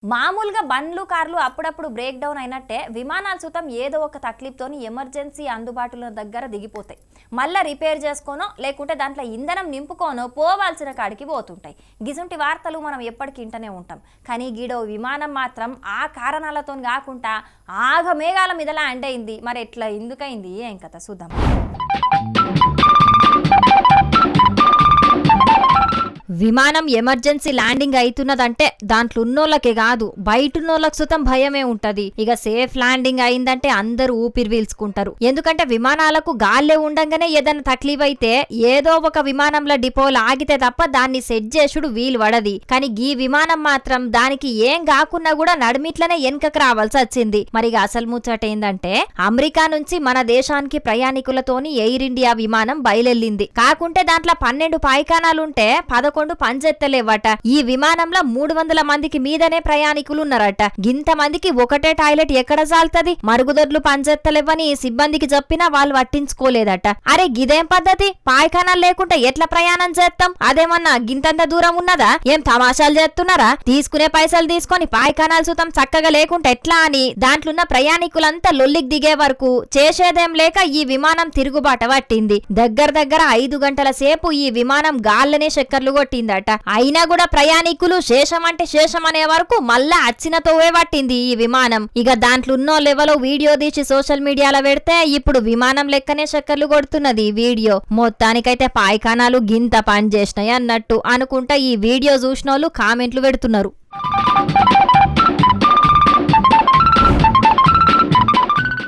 మామూలుగా బండ్లు కార్లు అప్పుడప్పుడు బ్రేక్ డౌన్ అయినట్టే విమానాలు సుతం ఏదో ఒక తక్లీఫ్తోని ఎమర్జెన్సీ అందుబాటులో దగ్గర దిగిపోతాయి. మళ్ళీ రిపేర్ చేసుకోనో లేకుంటే దాంట్లో ఇంధనం నింపుకోనో పోవాల్సిన కాడికి పోతుంటాయి. గిసుంటి వార్తలు మనం ఎప్పటికీ ఇంటనే ఉంటాం. కానీ గీడో విమానం మాత్రం ఆ కారణాలతో కాకుండా ఆగమేఘాల మీద ల్యాండ్ అయింది. మరి ఎట్లా ఎందుకైంది ఏం కథ చూద్దాం. విమానం ఎమర్జెన్సీ ల్యాండింగ్ అవుతున్నదంటే దాంట్లో ఉన్నోళ్ళకే కాదు బయటున్నోళ్ళకి సుతం భయమే ఉంటది. ఇక సేఫ్ ల్యాండింగ్ అయిందంటే అందరూ ఊపిరి పీల్చుకుంటారు. ఎందుకంటే విమానాలకు గాల్లే ఉండంగానే ఏదైనా తక్లీఫ్ అయితే ఏదో ఒక విమానంలో డిపోలు ఆగితే తప్ప దాన్ని సెట్ చేసుడు వీలు పడది. కానీ ఈ విమానం మాత్రం దానికి ఏం కాకున్నా కూడా నడిమిట్లనే వెనుకకు రావాల్సి వచ్చింది. మరి అసలు ముచ్చట ఏందంటే అమెరికా నుంచి మన దేశానికి ప్రయాణికులతోని ఎయిర్ ఇండియా విమానం బయలుదేరింది. కాకుంటే దాంట్లో 12 పాయిఖానాలుంటే 11 పనిచేత్తలేవట. ఈ విమానంలో 300 మందికి మీదనే ప్రయాణికులు ఉన్నారట. గింత మందికి ఒకటే టాయిలెట్ ఎక్కడ చాలుతది? మరుగుదొడ్లు పనిచేత్తలేవని సిబ్బందికి చెప్పినా వాళ్ళు పట్టించుకోలేదట. అరే గిదేం పద్ధతి? పాయిఖానాలు లేకుండా ఎట్లా ప్రయాణం చేస్తాం? అదేమన్నా గింతంత దూరం ఉన్నదా? ఏం తమాషాలు చేస్తున్నారా? తీసుకునే పైసలు తీసుకొని పాయిఖానాలు సుతం చక్కగా లేకుంటే ఎట్లా అని దాంట్లున్న ప్రయాణికులంతా లొల్లికి దిగే వరకు చేసేదేం లేక ఈ విమానం తిరుగుబాట పట్టింది. దగ్గర 5 గంటల సేపు ఈ విమానం గాల్లనే చక్కర్లు కొట్టిందట. అయినా కూడా ప్రయాణికులు శేషం అంటే శేషం అనే వరకు మళ్ళా అచ్చినతోవే పట్టింది ఈ విమానం. ఇక దాంట్లో ఉన్నో లెవెలో వీడియో తీసి సోషల్ మీడియాలో పెడితే ఇప్పుడు విమానం లెక్కనే చక్కర్లు కొడుతున్నది ఈ వీడియో. మొత్తానికైతే పాయిఖానాలు గింత పని చేసినాయి అన్నట్టు అనుకుంటా ఈ వీడియో చూసినోళ్ళు కామెంట్లు పెడుతున్నారు.